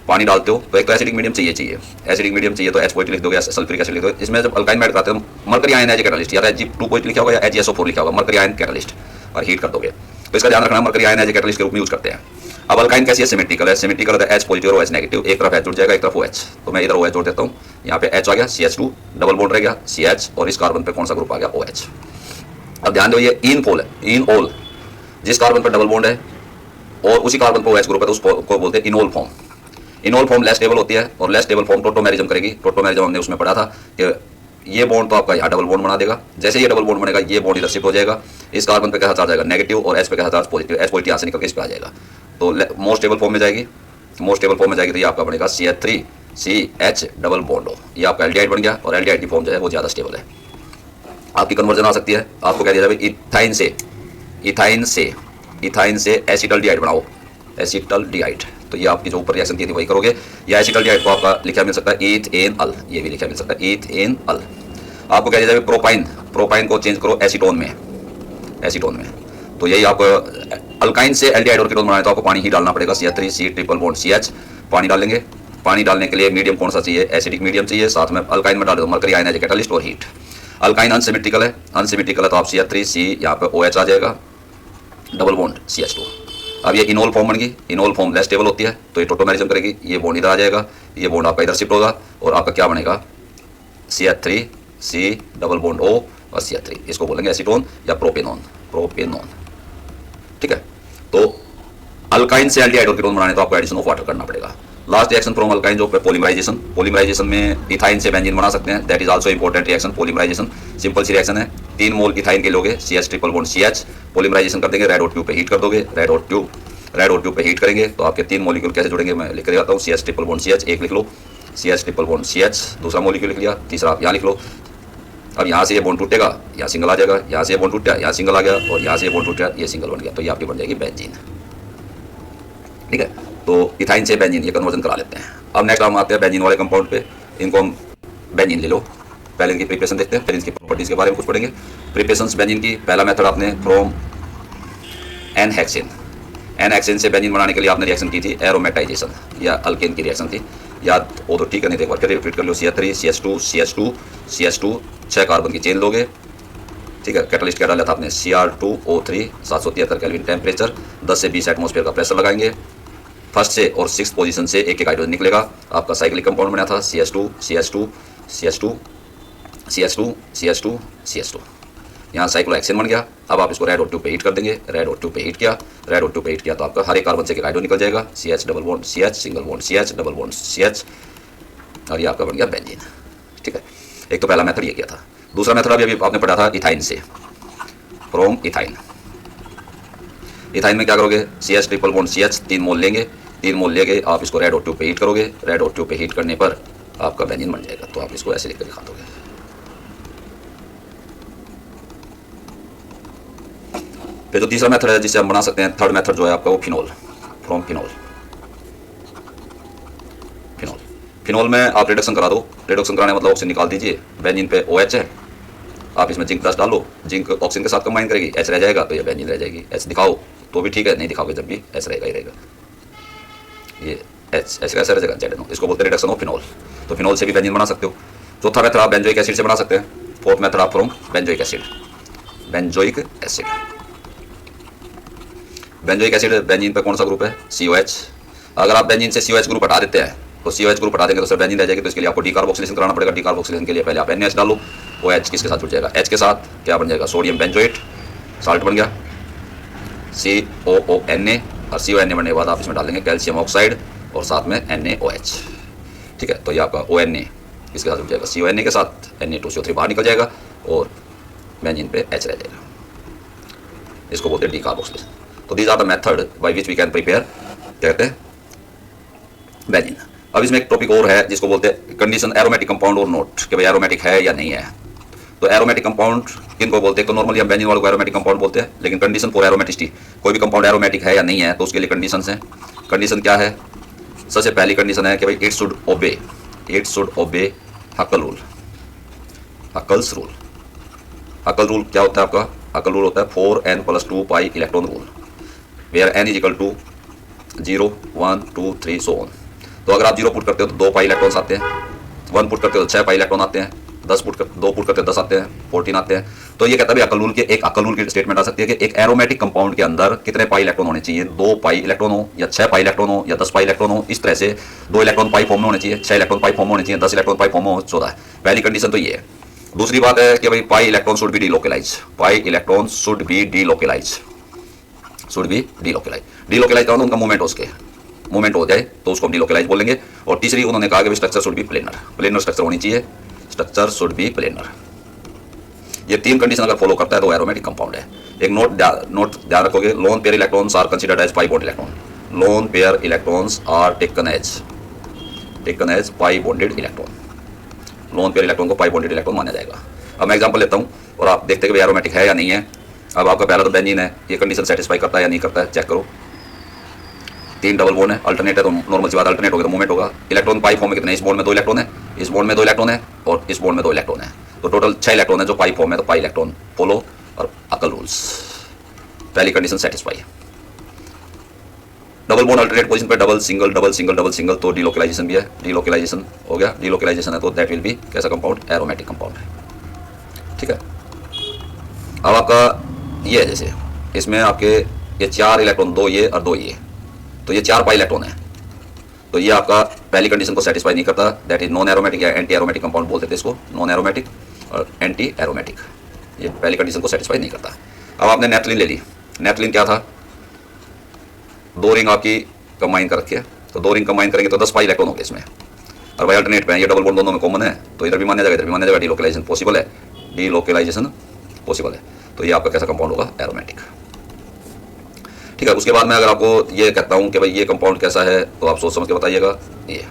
पानी डालते हो तो एक तो एसिडिक मीडियम चाहिए, एसिडिक मीडियम चाहिए तो H पॉजिटिव लिख दोगे या सल्फ्यूरिक एसिड लिख दोगे। इसमें जब अल्काइन में ऐड कराते हैं मरकरी आयन एज कैटलिस्ट, या Ag2 पॉजिटिव लिखा होगा या AgSO4 लिखा होगा, मरकरी आयन कैटलिस्ट, और हीट कर दोगे। तो इसका ध्यान रखना, मरकरी आयन एज कैटलिस्ट के रूप में यूज करते हैं। अब अल्काइन कैसी है, सिमेट्रिकल है, सिमेट्रिकल है, H पॉजिटिव और OH नेगेटिव, एक तरफ H जुड़ जाएगा, एक तरफ OH। तो मैं इधर OH जोड़ देता हूँ, यहाँ पे H आ गया, CH2 डबल बॉन्ड रह गया CH, और इस कार्बन पे कौन सा ग्रुप आ गया, OH। अब ध्यान दो, ये इन पोल है, इन ओल, जिस कार्बन पर डबल बॉन्ड है और उसी कार्बन पर OH ग्रुप है तो उसको बोलते हैं enol form. Enol form less stable होती है और लेस स्टेबल फॉर्म टोटोमेरिज्म करेगी। टोटोमेरिज्म हमने उसमें पढ़ा था कि ये बॉन्ड तो आपका यहाँ डबल बॉन्ड बना देगा, जैसे ये डबल बॉन्ड बनेगा ये बॉन्ड इधर शिफ्ट हो जाएगा, इस कार्बन पे कैसा चार्ज आएगा, नेगेटिव, और H पे कैसा चार्ज, पॉजिटिव। H पॉजिटिव यहाँ से निकल के इस पे आ जाएगा, तो मोस्ट स्टेबल फॉर्म में जाएगी, मोस्ट स्टेबल फॉर्म में जाएगी तो ये आपका बनेगा CH3 CH डबल बॉन्ड हो, ये आपका एल्डिहाइड बन गया, और एल्डिहाइड की फॉर्म जो है वो ज़्यादा स्टेबल है। आपकी कन्वर्जन आ सकती है, आपको कह दिया जाए इथाइन से एसिटल्डिहाइड बनाओ, एसिटल्डिहाइड, तो ये आपकी जो ऊपर रिएक्शन की थी वही करोगे। या एसिटल्डिहाइड को आपका लिखा मिल सकता है इथेनॉल, ये भी लिखा मिल सकता है इथेनॉल। आपको कह दिया जाए प्रोपाइन को चेंज करो एसीटोन में, तो यही आप अल्काइन से एल्डिहाइड और कीटोन बनाए तो आपको पानी ही डालना पड़ेगा, CH3 C triple bond CH, पानी डालेंगे। पानी डालने के लिए मीडियम कौन सा चाहिए, एसिडिक मीडियम चाहिए, साथ में अल्काइन में डाल दो मरकरी आयन एज कैटलिस्ट और हीट। अल्काइन अनसिमेट्रिकल है, तो आप CH3 C यहाँ पे OH आ जाएगा, डबल बॉन्ड CH2। अब ये इनोल फॉर्म बन गई, इनोल फॉर्म लेस स्टेबल होती है तो ये टोटोमेरिज्म करेगी, ये बॉन्ड इधर आ जाएगा, ये बॉन्ड आपका इधर शिफ्ट होगा और आपका क्या बनेगा, CH3 C double bond O और CH3, इसको बोलेंगे एसीटोन या प्रोपेनॉन। ठीक है। तो अल्काइन से एल्डिहाइड और कीटोन बनाने तो आपको एडिशन ऑफ वाटर करना पड़ेगा। लास्ट रिएक्शन फ्रॉम अल्काइन जो पॉलीमराइजेशन में इथाइन से बेंजीन बना सकते हैं, that is also important reaction. Polymerisation simple सी रिएक्शन है, 3 मोल इथाइन के लोगे, CH triple bond CH, polymerisation कर देंगे, रेड हॉट ट्यूब पे हीट कर दोगे, रेड हॉट ट्यूब पे हीट करेंगे तो आपके 3 मॉलिक्यूल कैसे जुड़ेंगे मैं लिख के आता हूँ। CH ट्रिपल बॉन्ड CH एक लिख लो, CH ट्रिपल बॉन्ड CH, दूसरा मॉलिक्यूल लिख लिया, तीसरा आप यहाँ लिख लो। अब यहाँ से ये बॉन्ड टूटेगा, यहाँ सिंगल आ जाएगा, यहाँ से ये बॉन्ड टूटा, यहाँ सिंगल आ गया, और यहाँ से ये बॉन्ड टूटा, ये सिंगल बन गया, तो ये आपकी बन जाएगी बेंजीन। ठीक है। तो इथाइन से बेंजीन ये कन्वर्जन करा लेते हैं। अब नेक्स्ट हम आते हैं बेंजीन वाले कंपाउंड पे, इनको हम बेंजीन ले लो। पहले इनकी प्रिपरेशन देखते हैं, फिर इनकी प्रॉपर्टीज के बारे में कुछ पढ़ेंगे। प्रिपरेशन बेंजीन की पहला मेथड आपने फ्रॉम N-हेक्सेन से बेंजीन बनाने के लिए आपने रिएक्शन की थी एरोमेटाइजेशन, या अल्केन की रिएक्शन थी, याद वो तो ठीक है, नहीं तो एक बार फिर रिपीट कर लो। CH3 CH2 6 कार्बन की चेन लोगे। ठीक है। कैटलिस्ट क्या डाला था आपने, Cr2O3 773 केल्विन टेम्परेचर, 10 से 20 एटमॉस्फेयर का प्रेशर लगाएंगे। फर्स्ट से और 6th पोजीशन से एक हाइड्रोजन निकलेगा, आपका साइक्लिक कंपाउंड बना था CH2 CH2 CH2 CH2 CH2 CH2। यहाँ साइक्लोहेक्सेन बन गया। अब आप इसको रेड O2 पे हीट कर देंगे, रेड O2 पे हीट किया, रेड O2 पे हीट किया तो आपका हर एक कार्बन से एक हाइड्रोजन निकल जाएगा, CH double bond CH single bond CH double bond CH, और ये आपका बन गया बेंजीन। ठीक है, एक तो पहला मेथड ये किया था। दूसरा मेथड अभी आपने पढ़ा था इथाइन से, फ्रॉम इथाइन। इथाइन में क्या करोगे, CH ट्रिपल बॉन्ड CH 3 मोल लेंगे, 3 मोल लेके आप इसको रेड O2 पे हीट करोगे, रेड O2 पे हीट करने पर आपका बेंजीन बन जाएगा। तो आप इसको ऐसे लिख कर दिखा दोगे। फिर जो तीसरा मेथड है जिससे हम बना सकते हैं, थर्ड मेथड जो है आपका वो phenol, from phenol. Phenol phenol में आप रिडक्शन करा दो, रिडक्शन कराने मतलब ऑक्सीजन निकाल दीजिए, बेंजीन पे OH है, आप इसमें जिंक प्लस डालो, जिंक ऑक्सीजन के साथ कंबाइन करेगी, H रह जाएगा तो ये बेंजीन रह जाएगी। H दिखाओ तो भी ठीक है, नहीं दिखाओगे जब भी H रहेगा ही रहेगा। ये H कैसे रह जाएगा, ZNO, इसको बोलते हैं रिडक्शन ऑफ फिनोल। तो फिनोल से भी बेंजीन बना सकते हो। चौथा मेथड आप बेंजोइक एसिड से बना सकते हैं। फोर्थ मेथड आप from benzoic acid, benzoic acid. Benzoic acid benzene पे कौन सा ग्रुप है, COH। अगर आप बेंजीन से COH ग्रुप हटा देते हैं तो COH ग्रुप हटा देंगे तो सिर्फ बेंजीन रह जाएगी। तो इसके लिए आपको डीकार्बोक्सिलेशन कराना पड़ेगा। डीकार्बोक्सिलेशन के लिए पहले आप NaOH डालो, OH किसके साथ जुड़ जाएगा, H के साथ, क्या बन जाएगा, सोडियम बेंजोएट, साल्ट बन गया, COONA, और CONA बनने के बाद आप इसमें डालेंगे कैल्शियम ऑक्साइड और साथ में NaOH। ठीक है, तो ये आपका ONA किसके साथ जुड़ जाएगा, CONA के साथ, Na2CO3 बाहर निकल जाएगा और बेंजीन पे H रह जाएगा। इसको बोलते हैं डीकार्बोक्सिलेशन। तो these are the method by which we can prepare, कहते हैं बेंजीन। अब इसमें एक टॉपिक और है जिसको बोलते हैं कंडीशन एरोमेटिक कंपाउंड और नोट, कि भाई एरोमेटिक है या नहीं है। तो एरोमेटिक कंपाउंड किनको बोलते हैं, तो नॉर्मली हम बेंजीन वालों को एरोमेटिक कंपाउंड बोलते हैं, लेकिन कंडीशन फॉर एरोमेटिसिटी, कोई भी कंपाउंड एरोमेटिक है या नहीं है तो उसके लिए कंडीशंस हैं। कंडीशन क्या है, सबसे पहली कंडीशन है कि भाई इट शुड ओबे हक्कल रूल। हक्कल्स रूल, हक्कल रूल क्या होता है आपका, हक्कल रूल होता है 4n + 2 pi electron rule, where n = 0 1 2 3 so on। तो अगर आप 0 पुट करते हो तो 2 पाई इलेक्ट्रॉन्स आते हैं, 1 पुट करते हो तो 6 पाई इलेक्ट्रॉन आते हैं, 2 पुट करते हो 10 आते हैं, 14 आते हैं। तो ये कहता है अक्ल रूल के, एक अक्ल रूल की स्टेटमेंट आ सकती है कि एक एरोमेटिक कंपाउंड के अंदर कितने पाई इलेक्ट्रॉन होने चाहिए, 2 पाई इलेक्ट्रॉन हो या 6 पाई इलेक्ट्रॉन हो या 10 पाई इलेक्ट्रॉन हो। इस तरह से 2 इलेक्ट्रॉन पाई फॉर्म में होने चाहिए, 6 इलेक्ट्रॉन पाई फॉर्म में होने चाहिए, 10 इलेक्ट्रॉन पाई फॉर्म में हो 14 है। पहली कंडीशन तो ये है। दूसरी बात है कि भाई pi electron should be delocalise, pi electron should be delocalise, delocalise का उनका मूवमेंट हो जाए तो उसको हम डीलोकलाइज बोलेंगे। और तीसरी उन्होंने कहा कि structure should be planar structure होनी चाहिए, स्ट्रक्चर शुड बी प्लेनर। ये 3 कंडीशन अगर फॉलो करता है तो एरोमेटिक कंपाउंड है। एक नोट ध्यान रखोगे, lone pair electrons are considered as pi bond electron, lone pair electrons are taken as pi bonded electron, lone pair electron को पाई बॉन्डेड इलेक्ट्रॉन माना जाएगा। अब मैं एग्जांपल लेता हूँ और आप देखते हैं कि एरोमेटिक है या नहीं है। अब आपका पहला तो बेंजीन है, ये कंडीशन सेटिस्फाई करता है या नहीं करता है, चेक करो। 3 डबल बॉन्ड है, अल्टरनेट है तो नॉर्मल सी बात, अल्टरनेट होगा तो मूवमेंट होगा। इलेक्ट्रॉन पाई फॉर्म में कितने, इस बॉन्ड में 2 इलेक्ट्रॉन है, इस बॉन्ड में 2 इलेक्ट्रॉन है और इस बॉन्ड में 2 इलेक्ट्रॉन है, तो टोटल 6 इलेक्ट्रॉन है जो पाई फॉर्म है। तो पाई इलेक्ट्रॉन फॉलो और अकल रूल्स, पहली condition satisfy. Double bond alternate position पे double single double single double single, तो डीलोकलाइजेशन भी है, डीलोकलाइजेशन हो गया, डीलोकलाइजेशन है तो दैट विल बी कैसा कंपाउंड, एरोमेटिक कंपाउंड है। ठीक है, अब आपका ये है, जैसे इसमें आपके ये 4 इलेक्ट्रॉन, 2 ये और 2 ये, तो ये 4 पाई इलेक्ट्रॉन है, तो ये आपका पहली कंडीशन को सेटिस्फाई नहीं करता, दैट इज नॉन एरोमेटिक या एंटी एरोमेटिक कंपाउंड बोलते थे इसको, नॉन एरोमेटिक और एंटी एरोमेटिक, ये पहली कंडीशन को सेटिस्फाई नहीं करता। अब आपने नेफ्थलीन ले ली, नेफ्थलीन क्या था, 2 रिंग आपकी कंबाइन कर रखी है, तो 2 रिंग कंबाइन करेंगे तो 10 पाई इलेक्ट्रॉन होंगे इसमें, और भाई अल्टरनेट पे ये डबल बॉन्ड दोनों में कॉमन है, तो इधर भी माना जाएगा इधर भी माना जाएगा, डीलोकलाइजेशन पॉसिबल है, डीलोकलाइजेशन पॉसिबल है। तो ये आपका कैसा कंपाउंड होगा, एरोमेटिक। ठीक है, उसके बाद मैं अगर आपको ये कहता हूँ कि भाई ये कंपाउंड कैसा है, तो आप सोच समझ के बताइएगा। ये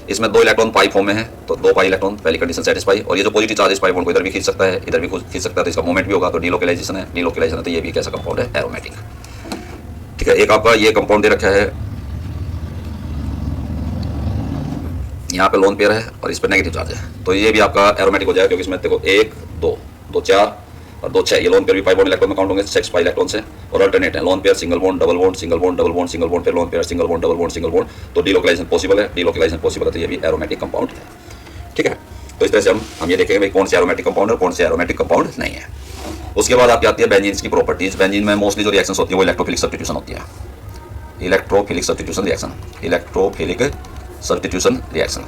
इसमें 2 इलेक्ट्रॉन पाई फॉर्म में है, तो 2 पाई इलेक्ट्रॉन, पहली कंडीशन सेटिस्फाई। और ये जो पॉजिटिव चार्ज इस पाई बॉन्ड को इधर भी खींच सकता है, इधर भी खींच सकता है, तो इसका मूवमेंट भी होगा, तो डीलोकलाइजेशन है, डीलोकलाइजेशन है, तो ये भी कैसा कंपाउंड है, एरोमेटिक। ठीक है, एक आपका ये कंपाउंड दे रखा है, यहाँ पे लोन पेयर है और इस पर नेगेटिव चार्ज है, तो ये भी आपका एरोमेटिक हो जाएगा, क्योंकि इसमें देखो 1 2 2 4 और 2 6, ये लोन पेयर भी पाई बॉन्ड इलेक्ट्रॉन में काउंट होंगे, 6 पाई इलेक्ट्रॉन से। और अल्टरनेट है, lone pair single bond double bond single bond double bond single bond, फिर lone pair single bond double bond single bond, तो डीलोकलाइजेशन पॉसिबल है, delocalisation possible है, तो ये भी एरोमेटिक कंपाउंड है। ठीक है, तो इस तरह से हम ये देखेंगे भाई कौन से एरोमेटिक कंपाउंड है, कौन से एरोमेटिक कंपाउंड नहीं है। उसके बाद आपकी आती है बेंजीन की प्रॉपर्टीज। बेंजीन में मोस्टली जो रिएक्शंस होती है वो इलेक्ट्रोफिलिक सब्स्टिट्यूशन होती है, electrophilic substitution reaction, electrophilic substitution reaction.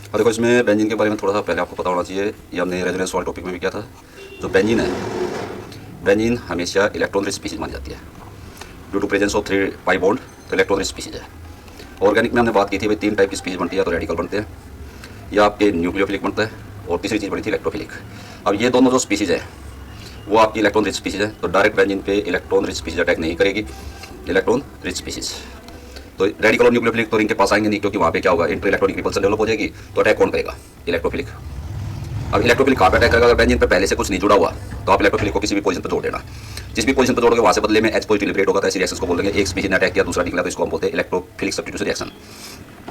और देखो इसमें बेंजीन के बारे में थोड़ा सा पहले आपको पता होना चाहिए, ये हमने रेजोनेंस वाले टॉपिक में भी किया था। जो बेंजीन है, बेंजीन हमेशा इलेक्ट्रॉन रिच स्पीशीज मानी जाती है due to presence of 3 pi bond, तो इलेक्ट्रॉन रिच स्पीशीज है। ऑर्गेनिक में हमने बात की थी भाई 3 टाइप की स्पीशीज बनती है, तो रेडिकल बनते हैं या आपके न्यूक्लियोफिलिक बनता है, और तीसरी चीज़ बनी थी इलेक्ट्रोफिलिक। अब ये दोनों जो स्पीशीज है वो आपकी इलेक्ट्रॉन रिच स्पीशीज है, तो डायरेक्ट बेंजीन पे इलेक्ट्रॉन रिच स्पीशीज अटैक नहीं करेगी, इलेक्ट्रॉन रिच स्पीशीज। तो रेडिकल और न्यूक्लियोफिलिक तो रिंग के पास आएंगे नहीं, क्योंकि वहाँ पे क्या होगा, इंटर इलेक्ट्रॉनिक रिपल्सन डेवलप हो जाएगी, तो अटैक कौन करेगा, इलेक्ट्रोफिलिक। अब इलेक्ट्रोफिलिक कहाँ पे अटैक करेगा, अगर बेंजीन पे पहले से कुछ नहीं जुड़ा हुआ तो आप इलेक्ट्रोफिलिक को किसी भी पोजीशन पर जोड़ देना, जिस भी पोजीशन पर जोड़ोगे वहाँ से बदले में H पॉजिटिव लिबरेट होगा, तो ऐसी रिएक्शंस को बोलेंगे। एक स्पीशीज ने अटैक किया, दूसरा निकला, तो इसको हम बोलते हैं electrophilic substitution reaction.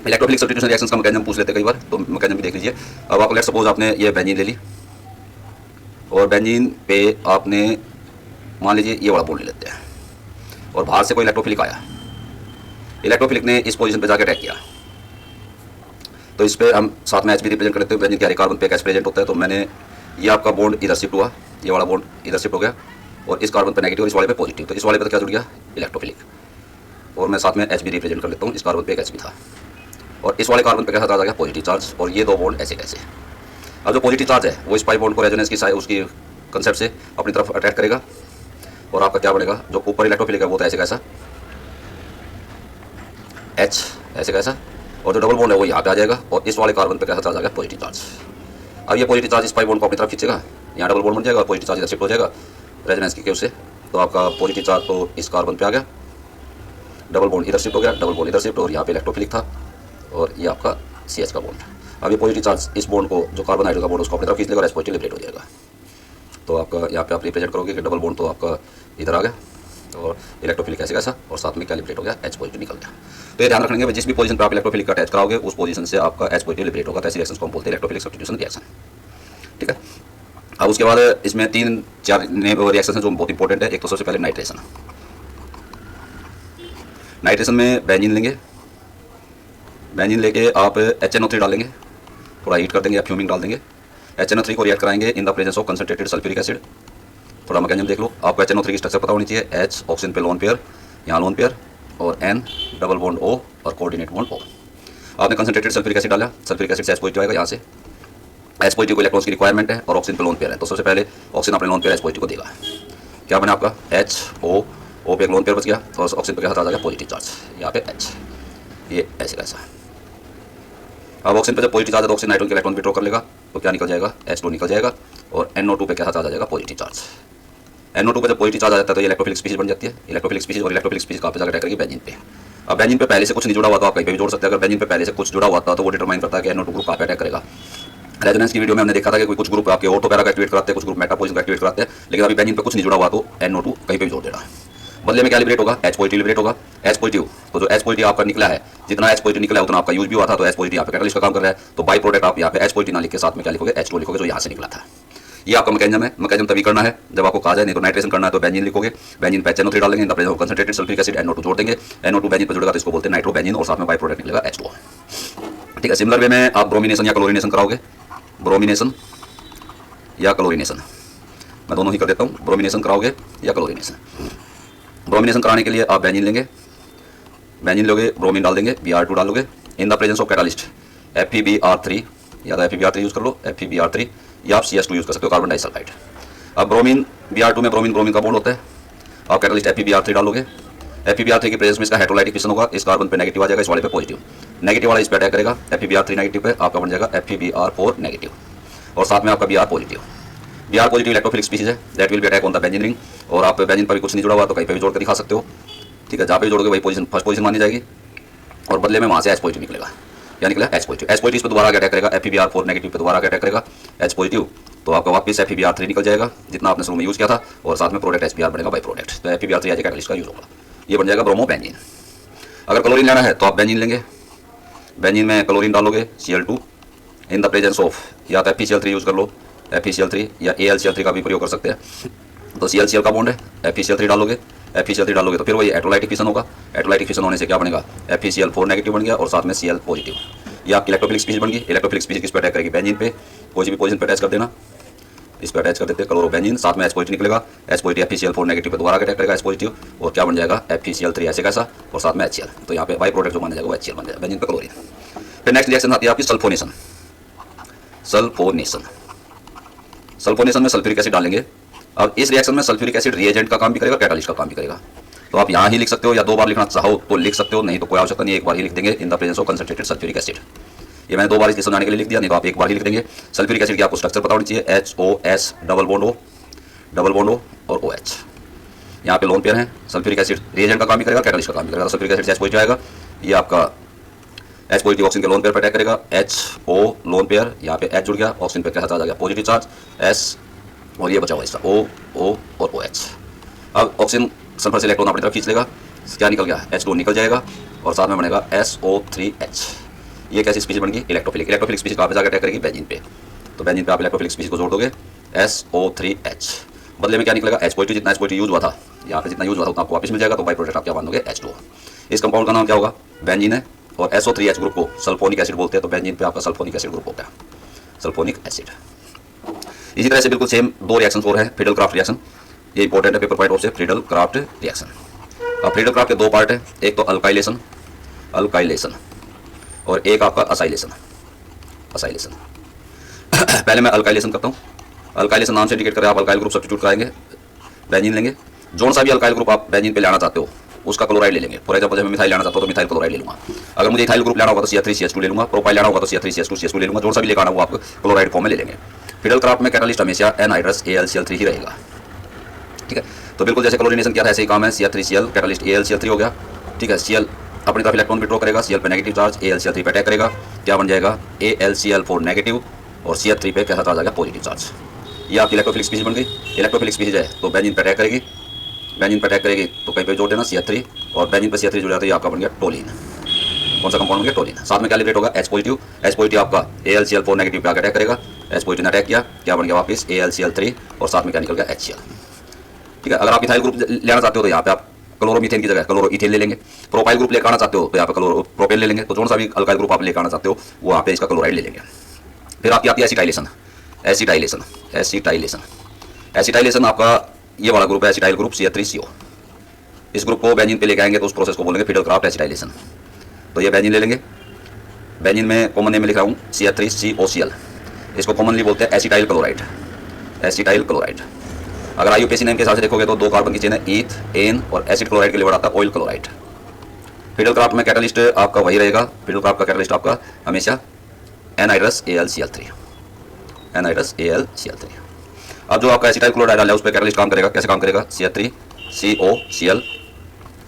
Electrophilic substitution reactions का मैकेनिज्म पूछ लेते कई बार, तो मैकेनिज्म भी देख लीजिए। अब आप लेट सपोज आपने ये बेंजीन ले ली, और बेंजीन पे आपने मान लीजिए ये वाला बॉन्ड ले लेते हैं, और बाहर से कोई इलेक्ट्रोफिलिक आया, इलेक्ट्रोफिलिक ने इस पोजीशन पे जाकर अटैक किया, तो इस पे हम साथ में H भी रिप्रेजेंट कर लेते हैं। बेंजीन के हर कार्बन पे एक H प्रेजेंट होता है, तो मैंने ये आपका बॉन्ड इधर शिफ्ट हुआ, ये वाला बॉन्ड इधर शिफ्ट हो गया, और इस कार्बन पे नेगेटिव और इस वाले पे पॉजिटिव, तो इस वाले पे तो क्या जुड़ गया, इलेक्ट्रोफिलिक, और मैं साथ में H भी रिप्रेजेंट कर लेता हूँ। इस कार्बन पे एक H भी था, और इस वाले कार्बन पे क्या आ गया, पॉजिटिव चार्ज, और ये दो बॉन्ड ऐसे कैसे। अब जो पॉजिटिव चार्ज है वो इस पाई बॉन्ड को रेजोनेंस की उसकी कंसेप्ट से अपनी तरफ अटैक करेगा, और आपका क्या बनेगा, जो ऊपर इलेक्ट्रोफिलिक है वो तो ऐसे कैसा H ऐसे कैसा, और जो डबल बॉन्ड है वो यहाँ पे आ जाएगा, और इस वाले कार्बन पे कैसा चार्ज आ गया, पॉजिटिव चार्ज। अब ये पॉजिटिव चार्ज इस पाई बॉन्ड को अपनी तरफ खींचेगा, यहाँ डबल बॉन्ड बन जाएगा, और पॉजिटिव चार्ज इधर शिफ्ट हो जाएगा रेजोनेंस की केव से, तो आपका पॉजिटिव चार्ज तो इस कार्बन पे आ गया, डबल बॉन्ड इधर शिफ्ट हो गया, डबल बॉन्ड इधर शिफ्ट, और यहाँ पे इलेक्ट्रोफिलिक था, और ये आपका CH का बॉन्ड। अब ये पॉजिटिव चार्ज इस बॉन्ड को, जो कार्बन हाइड्रोजन का बॉन्ड, उसको अपनी तरफ खींच लेगा और H पॉजिटिव लिबरेट हो जाएगा। तो आपका यहाँ पे आप रिप्रेजेंट करोगे कि डबल बॉन्ड तो आपका इधर आ गया, और इलेक्ट्रोफिलिक ऐसे कैसा, और साथ में क्या लिबरेट हो गया, H पॉजिटिव निकल गया। तो ये ध्यान रखेंगे, जिस भी पोजीशन पे आप इलेक्ट्रोफिलिक का अटैच कराओगे उस पोजीशन से आपका H पॉजिटिव लिबरेट होगा, तो ऐसी रिएक्शंस को हम बोलते हैं इलेक्ट्रोफिलिक सब्स्टिट्यूशन रिएक्शन। ठीक है। अब उसके बाद इसमें 3-4 रिएक्शन हैं जो बहुत इंपॉर्टेंट है। एक तो सबसे पहले नाइट्रेशन। नाइट्रेशन में बेंजीन लेंगे, बेंजीन लेके आप HNO3 डालेंगे, थोड़ा हीट कर देंगे या फ्यूमिंग डाल देंगे। HNO3 को रिएक्ट कराएंगे in the presence of concentrated sulphuric acid. थोड़ा मैकेनिज्म देख लो, आपको HNO3 की स्ट्रक्चर पता होनी चाहिए। H ऑक्सीजन पे लोन पेयर, यहाँ लोन पेयर, और N डबल बॉन्ड O और कोऑर्डिनेट बॉन्ड O। आपने कंसंट्रेटेड सल्फ्यूरिक एसिड डाला, सल्फ्यूरिक एसिड से H पॉजिटिव आएगा, यहाँ से H पॉजिटिव को इलेक्ट्रॉन्स की रिक्वायरमेंट है, और ऑक्सीजन पे लोन पेयर है, तो सबसे पहले ऑक्सीजन अपने लोन पेयर H पॉजिटिव को देगा। क्या बना आपका HO, O पे एक लोन पेयर बच गया, और ऑक्सीजन पे क्या आ जाएगा, पॉजिटिव चार्ज, यहाँ पे H, ये ऐसे कैसा। अब ऑक्सीजन पे जब पॉजिटिव चार्ज है तो ऑक्सीजन नाइट्रोजन के इलेक्ट्रॉन विड्रॉ कर लेगा, तो क्या निकल जाएगा, H2 निकल जाएगा, और NO2 पे क्या चार्ज आ जाएगा, पॉजिटिव चार्ज। NO2 पे जब पॉजिटिव चार्ज आ जाता है तो ये इलेक्ट्रोफिलिक स्पीशीज बन जाती है। इलेक्ट्रोफिलिक स्पीशीज, और इलेक्ट्रोफिलिक स्पीशीज कहाँ पे जाकर अटैक करेगी, बेंजीन पे। अब बेंजीन पे पहले से कुछ नहीं जुड़ा हुआ तो आप कहीं पे भी जोड़ सकते हैं। अगर बेंजीन पे पहले से कुछ जुड़ा हुआ था तो वो डिटरमाइन करता है कि NO2 ग्रुप कहाँ पे अटैक करेगा। रेजोनेंस की वीडियो में हमने देखा था कि कुछ ग्रुप आपके ऑर्थो पैरा का एक्टिवेट कराते हैं, कुछ ग्रुप मेटापोजिशन का एक्टिवेट कराते हैं, लेकिन अभी बेंजीन पे कुछ नहीं जुड़ा हुआ तो NO2 कहीं पे भी जोड़ देना। बदले में क्या लिबरेट होगा, H पॉजिटिव लिबरेट होगा। H पॉजिटिव, तो जो H पॉजिटिव आपका निकला है, जितना H पॉजिटिव निकला है उतना आपका यूज भी हुआ था, तो H पॉजिटिव यहाँ पे कैटलिस्ट का काम कर रहा है, तो बाई प्रोडक्ट आप यहाँ पे H पॉजिटिव ना लिख के साथ में क्या लिखोगे, H2 लिखोगे, जो यहाँ से निकला था। ये आपका मैकेनिज्म है। मैकेनिज्म तभी करना है जब आपको कहा जाए, नहीं तो नाइट्रेशन करना है तो बेंजीन लिखोगे, बेंजीन पे HNO3 डालेंगे, in the presence of concentrated sulphuric acid NO2 जोड़ देंगे, NO2 बेंजीन पे जुड़ेगा तो इसको बोलते हैं नाइट्रो बेंजीन, और साथ में बाई प्रोडक्ट निकलेगा H2। ठीक है। सिमिलर वे में आप ब्रोमिनेशन या क्लोरिनेशन कराओगे, ब्रोमिनेशन या क्लोरिनेशन, मैं दोनों ही कर देता हूँ, ब्रोमिनेशन कराओगे या क्लोरिनेशन। ब्रोमिनेशन कराने के लिए आप बेंजीन लेंगे, बेंजीन लोगे, ब्रोमीन डाल देंगे, Br2 डालोगे, in the presence of catalyst FeBr3, या तो FeBr3 यूज कर लो, FeBr3, या आप CS2 यूज कर सकते हो, कार्बन डाइसल्फाइड। अब ब्रोमीन Br2 में ब्रोमीन ब्रोमीन का बॉन्ड होता है, आप कैटालिस्ट FeBr3 डालोगे, FeBr3 की प्रेजेंस में इसका हाइड्रोलाइटिक फिशन होगा, इस कार्बन पे नेगेटिव आ जाएगा, इस वाले पे पॉजिटिव, नेगेटिव वाला इस पे अटैक करेगा, FeBr3 नेगेटिव पे आपका बन जाएगा FeBr4 नेगेटिव, और साथ में आपका Br positive. Br positive electrophilic species है, that will be attack on the benzene ring, और आप बेंजीन पर भी कुछ नहीं जुड़ा हुआ तो कहीं पे भी जोड़ कर दिखा सकते हो। ठीक है। जहाँ पे जोड़ोगे वही पोजीशन फर्स्ट पोजीशन मानी जाएगी, और बदले में वहाँ से H पॉजिटिव निकलेगा, क्या निकला, H positive. H positive pay दोबारा अटैक करेगा, FeBr4 नेगेटिव पे दोबारा अटैक करेगा H पॉजिटिव, तो आपका वापस FeBr3 निकल जाएगा जितना आपने शुरू में यूज किया था, और साथ में प्रोडक्ट HBr बनेगा बाई प्रोडक्ट, तो FeBr3 एज ए कैटलिस्ट का यूज होगा, ये बन जाएगा ब्रोमो बेंजीन। अगर क्लोरीन लेना है तो आप बेंजीन लेंगे, बेंजीन में क्लोरीन डालोगे Cl2 in the presence of, या तो FeCl3 यूज कर लो, FeCl3 या AlCl3 का भी प्रयोग कर सकते हैं। तो ClCl का बॉन्ड है, FeCl3 डालोगे, FeCl3 डालोगे तो फिर वही एटोलाइटिक फिशन होगा, एटोलाइटिक फिशन होने से क्या बनेगा, FeCl4 नेगेटिव बन गया, और साथ में Cl पॉजिटिव। ये आपकी इलेक्ट्रोफिलिक स्पीशीज बन गई। इलेक्ट्रोफिलिक स्पीशीज किस पे अटैक करेगी, बेंजीन पे, कोई भी पोजीशन पे अटैच कर देना, इस पे अटैच कर देते हैं क्लोरोबेंजीन, साथ में H पॉजिटिव निकलेगा, H पॉजिटिव FeCl4 नेगेटिव पे दोबारा अटैक करेगा H पॉजिटिव, और क्या बन जाएगा, FeCl3 ऐसे कैसा, और साथ में HCl, तो यहाँ पे बाई प्रोडक्ट जो माना जाएगा वो HCl बन जाएगा बेंजीन पे क्लोरीन। फिर नेक्स्ट रिएक्शन आती है आपकी सल्फोनेशन। सल्फोनेशन। सल्फोनेशन में सल्फ्यूरिक एसिड डालेंगे। अब इस रिएक्शन में सल्फ्यूरिक एसिड रिएजेंट का काम भी करेगा, कैटालिस्ट का काम भी करेगा। तो आप यहाँ ही लिख सकते हो या दो बार लिखना चाहो तो लिख सकते हो, नहीं तो कोई आवश्यकता नहीं, एक बार ही लिख देंगे in the presence of concentrated sulphuric acid. ये मैंने दो बार इसलिए समझाने के लिए लिख दिया, नहीं तो आप एक बार ही लिख देंगे। सल्फ्यूरिक एसिड की आपको स्ट्रक्चर पता होनी चाहिए, HOS डबल बॉन्ड O और OH। यहाँ पे लोन पेयर है। सल्फ्यूरिक एसिड रिएजेंट का काम भी करेगा, कैटालिस्ट का काम भी करेगा। सल्फ्यूरिक एसिड H पॉजिटिव आएगा, ये आपका H पॉजिटिव ऑक्सीजन के लोन पेयर पर अटैक करेगा। HO लोन पेयर, यहाँ पे H जुड़ गया, ऑक्सीजन पे क्या चार्ज आ गया, पॉजिटिव चार्ज S, और ये बचा हुआ इसका O और OH। अब ऑक्सीजन सल्फर से इलेक्ट्रॉन अपनी तरफ खींच लेगा, क्या निकल गया, H2 निकल जाएगा और साथ में बनेगा SO3H। ये कैसी स्पीशीज बन गई, इलेक्ट्रोफिलिक। इलेक्ट्रोफिलिक स्पीशीज कहाँ पे जाकर अटैक करेगी, बेंजीन पे। तो बेंजीन पे आप इलेक्ट्रोफिलिक स्पीशीज को जोड़ दोगे SO3H। बदले में क्या निकलेगा, H पॉजिटिव, जितना H पॉजिटिव यूज हुआ था, यहाँ पे जितना यूज हुआ था उतना आपको वापस मिल जाएगा। तो बाई प्रोडक्ट आप क्या बांधोगे, H2। इस कंपाउंड का नाम क्या होगा, बेंजीन है, और SO3H ग्रुप को सल्फोनिक एसिड बोलते हैं। तो बेंजीन पे आपका सल्फोनिक एसिड ग्रुप होता है, सल्फोनिक एसिड। इसी तरह से बिल्कुल सेम दो रिएक्शन और है, फ्रीडल क्राफ्ट रिएक्शन। ये इंपॉर्टेंट है पेपर पॉइंट ऑफ से, फ्रीडल क्राफ्ट रिएक्शन। अब फ्रीडल क्राफ्ट के दो पार्ट है, एक तो अल्काइलेशन और एक आपका असाइलेशन। पहले मैं अल्काइलेशन करता हूँ। अल्काइलेशन नाम से इंडिकेट करें, आप अल्काइल ग्रुप सब्स्टिट्यूट कराएंगे, बेंजीन लेंगे। जोन सा भी अल्काइल ग्रुप आप बेंजीन पे लाना चाहते हो उसका क्लोराइड ले लेंगे। फॉर एग्जांपल, जब मैं मिथाइल लाना चाहता हूँ तो मिथाइल क्लोराइड ले लूंगा। अगर मुझे इथाइल ग्रुप लेना होगा तो CH3CH2 ले लूंगा। प्रोपाइल लेना होगा तो CH3CH2 ले लूंगा। जोन सा भी लेकर आना वो आप क्लोराइड फॉर्म में ले लेंगे। फ्रीडल क्राफ्ट में कैटालिस्ट हमेशा एनहाइड्रस AlCl3 ही रहेगा, ठीक है। तो बिल्कुल जैसे क्लोरीनेशन किया था ऐसे ही काम है। CH3Cl कैटालिस्ट AlCl3 हो गया, ठीक है। Cl अपनी तरफ इलेक्ट्रॉन विड्रॉ करेगा, Cl पे नेगेटिव चार्ज, AlCl3 पे अटैक करेगा, क्या बन जाएगा, AlCl4 नेगेटिव और CH3 पे कैसा चार्ज आ गया, पॉजिटिव चार्ज। ये आपकी इलेक्ट्रोफिलिक स्पीशीज बन गई। इलेक्ट्रोफिलिक स्पीशीज है तो बेंजीन पे अटैक करेगी, तो कहीं पे जोड़ देना CH3, और बेंजीन पे CH3 जुड़ जाता है, आपका बन गया टोलिन। कौन सा कंपाउंड बन गया, टोलिन। साथ में क्या लिबरेट होगा, H पॉजिटिव आपका AlCl4 नेगेटिव पे अटैक करेगा, H पॉजिटिव ने अटैक किया, क्या बन गया वापस AlCl3, और साथ में क्या निकल गया, HCl, ठीक है। अगर आप इथाइल ग्रुप लेना चाहते हो तो यहाँ पे आप क्लोरोमीथेन की जगह क्लोरोइथेन ले लेंगे। प्रोपाइल ग्रुप लेकर आना चाहते हो तो यहाँ पे प्रोपेन ले लेंगे। तो जोन सा भी अल्काइल ग्रुप आप लेकर आना चाहते हो वो यहाँ पे इसका क्लोराइड ले लेंगे। फिर आपकी आती है एसिटाइलेशन आपका ये वाला ग्रुप है, एसिटाइल ग्रुप CH3CO। इस ग्रुप को बेंजीन पे लेके आएंगे तो उस प्रोसेस को बोलेंगे फ्रीडल क्राफ्ट एसिटाइलेशन। तो ये बेंजीन ले लेंगे। बेंजीन में कॉमन नेम में लिख रहा हूँ CH3COCl। इसको कॉमनली बोलते हैं एसिटाइल क्लोराइड। अगर IUPAC नेम के हिसाब से देखोगे तो दो कार्बन की चेन है, ईथ, एन, और एसिड क्लोराइड के लिए वर्ड आता है ऑयल क्लोराइड। फ्रीडल क्राफ्ट में कैटालिस्ट आपका वही रहेगा। फ्रीडल क्राफ्ट का कैटालिस्ट आपका हमेशा एनहाइड्रस AlCl3। अब जो आपका एसिटाइल क्लोराइड डाला है उस पर कैटालिस्ट काम करेगा। कैसे काम करेगा, CH3COCl,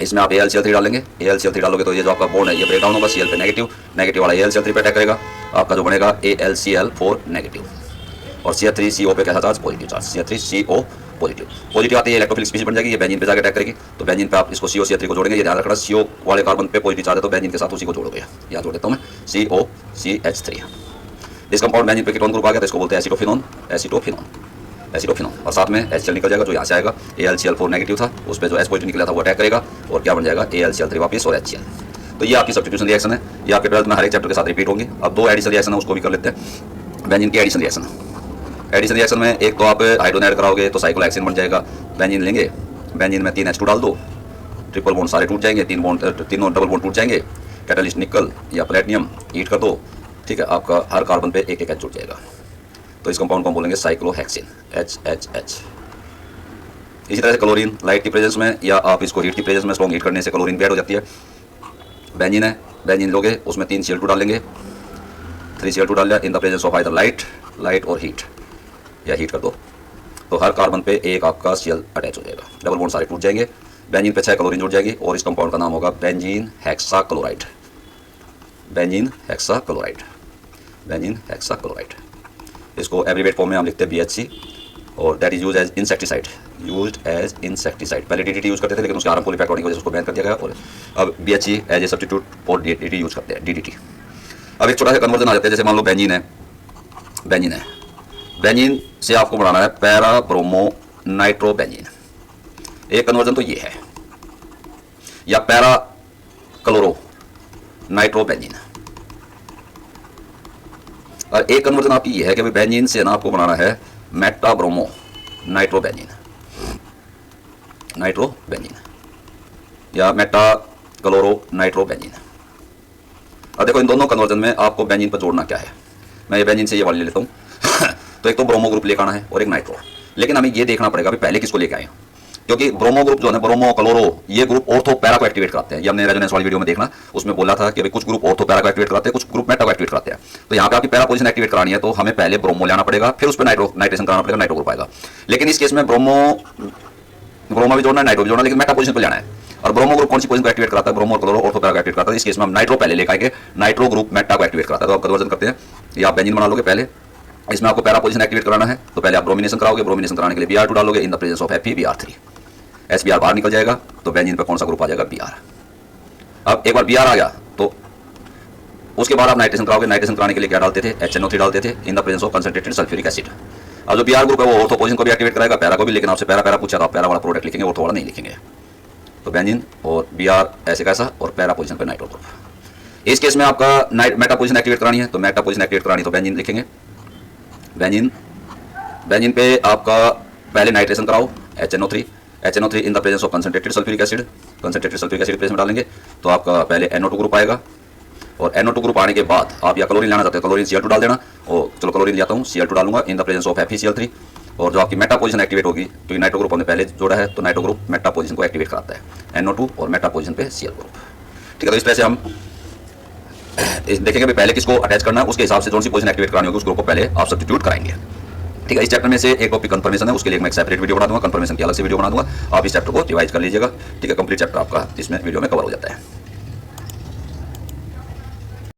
इसमें आप AlCl3 डालेंगे। AlCl3 डालोगे तो ये जो आपका बॉन्ड है ये ब्रेक डाउन होगा, Cl पे नेगेटिव वाला AlCl3 पे अटैक करेगा, आपका जो बनेगा AlCl4 नेगेटिव, और CH3CO पे कैसा charge, positive charge, CH3CO positive आती है, इलेक्ट्रोफिलिक स्पीशीज बन जाएगी। ये बेंजीन पे जाकर अटैक करेगी, तो बेंजीन पे आप इसको COCl3 को जोड़ेंगे। ये ध्यान रखना, CO वाले कार्बन पे पॉजिटिव चार्ज है तो बेंजीन के साथ उसी को जोड़ोगे। यहाँ जोड़ देता हूँ मैं, COCH3। इस कंपाउंड बेंजीन पे कीटोन ग्रुप आ गया तो इसको बोलते हैं एसिटोफिनोन, और साथ में HCl निकल जाएगा जो यहाँ से आएगा। AlCl4 नेगेटिव था, उस पर जो H पॉजिटिव निकला था वो अटैक करेगा, और क्या बन जाएगा, AlCl3 वापस और HCl। तो ये आपकी सब्स्टिट्यूशन रिएक्शन है। ये आपके 12th में हर एक चैप्टर के साथ रिपीट होंगी। अब दो एडिशन रिएक्शन है उसको भी कर लेते हैं। बेंजीन की एडिशन रिएक्शन में एक तो आप हाइड्रोजन ऐड कराओगे तो साइक्लोहेक्सेन बन जाएगा। बेंजीन लेंगे, बेंजीन में 3 H2 डाल दो, ट्रिपल बॉन्ड सारे टूट जाएंगे, तीनों डबल बॉन्ड टूट जाएंगे। कैटालिस्ट निकल या प्लेटिनियम हीट कर दो, ठीक है, आपका हर कार्बन पे एक H जुड़ जाएगा। तो इस कंपाउंड को हम बोलेंगे साइक्लोहेक्सेन, HHH। इसी तरह से क्लोरीन लाइट की प्रेजेंस में या आप इसको हीट की प्रेजेंस में स्ट्रॉन्ग हीट करने से क्लोरीन भी ऐड हो जाती है। बेंजीन है, बेंजीन लोगे उसमें 3 Cl2 डाल लेंगे, 3 Cl2 डाल लिया in the presence of either light और हीट, या हीट कर दो तो हर कार्बन पे एक आपका Cl अटैच हो जाएगा, डबल बॉन्ड सारे टूट जाएंगे। बेंजीन पे 6 क्लोरीन जुड़ जाएगी और इस कंपाउंड का नाम होगा बेंजीन हेक्साक्लोराइड। इसको एब्रीवेट फॉर्म में हम लिखते हैं BHC, और that is use as insecticide. पहले DDT यूज करते थे लेकिन उसके हार्मफुल इफेक्ट होने की वजह से उसको बैन कर दिया गया, और अब BHC as a substitute for DDT use करते हैं, DDT। अब एक छोटा सा कन्वर्जन आ जाता है, जैसे मान लो बेंजीन है, बेंजीन से आपको बनाना है पैरा ब्रोमो नाइट्रोबेंजीन। एक कन्वर्जन तो ये है, या पैरा क्लोरो नाइट्रोबेंजीन, और एक कन्वर्जन आपकी ये है कि बेंजीन से ना आपको बनाना है मेटा ब्रोमो नाइट्रोबेंजीन, या मेटा क्लोरो नाइट्रोबेंजीन। अब देखो इन दोनों कन्वर्जन में आपको बेंजीन पर जोड़ना क्या है। मैं ये बेंजीन से ये वाली ले लेता हूँ तो एक तो ब्रोमो ग्रुप लेकर आना है और एक नाइट्रो। लेकिन हमें ये देखना पड़ेगा पहले किसको लेके आए, क्योंकि ब्रोमो ग्रुप जो है ब्रोमो क्लोरो ये ग्रुप ऑर्थो पैरा को एक्टिवेट कराते हैं। ये हमने रेजोनेंस वाली वीडियो में देखना, उसमें बोला था कि कुछ ग्रुप ऑर्थो पैरा को एक्टिवेट कराते हैं, कुछ ग्रुप मेटा को एक्टिवेट कराते हैं। तो यहाँ पे आपकी पैरा पोजीशन एक्टिवेट करानी है तो हमें पहले ब्रोमो लेना पड़ेगा, फिर उस पर नाइट्रेशन कराना पड़ेगा, नाइट्रो ग्रुप आएगा। लेकिन इस केस में ब्रोमो भी जोड़ना है, नाइट्रो भी जोड़ना, लेकिन मेटा पोजीशन पर लेना है। और ब्रोमो ग्रुप कौन सी पोजीशन को एक्टिवेट कराता है? ब्रोमो और क्लोरो ऑर्थो पैरा को एक्टिवेट करता है। इस केस में हम नाइट्रो पहले लेकर आएंगे, नाइट्रो ग्रुप मेटा को एक्टिवेट कराता है। तो आप कन्वर्जन करते हैं, ये आप बेंजीन बना लोगे पहले। इसमें आपको पैरा पोजीशन एक्टिवेट कराना है तो पहले आप ब्रोमिनेशन कराओगे, ब्रोमिनेशन कराने के लिए Br2 डालोगे in the presence of FeBr3। SBr बाहर निकल जाएगा तो बेंजीन पे कौन सा ग्रुप आ जाएगा? Br। अब एक बार Br आ गया तो उसके बाद आप नाइट्रेशन कराओगे। नाइट्रेशन कराने के लिए क्या डालते थे? HNO3 डालते थे in the presence of concentrated sulphuric acid. अब जो Br ग्रुप है वो ऑर्थो पोजीशन को भी एक्टिवेट कराएगा, पैरा को भी। लेकिन आपसे पैरा पूछा तो आप पैरा वाला प्रोडक्ट लिखेंगे, ऑर्थो वाला नहीं लिखेंगे। तो बेंजीन और Br ऐसे कैसा, और पैरा पोजीशन पे नाइट्रो ग्रुप। इस केस में आपका मेटा पोजीशन एक्टिवेट करानी है तो मेटा पोजीशन एक्टिवेट करानी तो बेंजीन लिखेंगे। बेंजीन पे आपका पहले नाइट्रेशन कराओ HNO3 in the presence of concentrated sulphuric acid. Concentrated sulphuric acid presence में डालेंगे तो आपका पहले NO2 ग्रुप आएगा, और NO2 ग्रुप आने के बाद आप या क्लोरीन लाना चाहते हैं क्लोरीन Cl2 डाल देना। और चलो क्लोरीन लिया हूँ, Cl2 डालूंगा in the presence of FeCl3। और जो आपकी मेटा पोजीशन एक्टिवेट होगी, क्योंकि नाइट्रो ग्रुप हमने पहले जोड़ा है तो नाइट्रो ग्रुप मेटा पोजीशन को एक्टिवेट कराता है, NO2 और मेटा पोजीशन पे Cl ग्रुप। ठीक है, तो इस तरह से हम देखेंगे पहले किसको अटैच करना है, उसके हिसाब से जो सी पोजीशन एक्टिवेट करानी होगी उस ग्रुप को पहले आप सब्स्टिट्यूट कराएंगे। ठीक है, इस चैप्टर में से एक टॉपिक कंफर्मेशन है, उसके लिए मैं एक सेपरेट वीडियो बना दूंगा, कंफर्मेशन की अलग से वीडियो बना दूंगा। आप इस चैप्टर को रिवाइज कर लीजिएगा। ठीक है, कंप्लीट चैप्टर आपका इसमें वीडियो में कवर हो जाता है।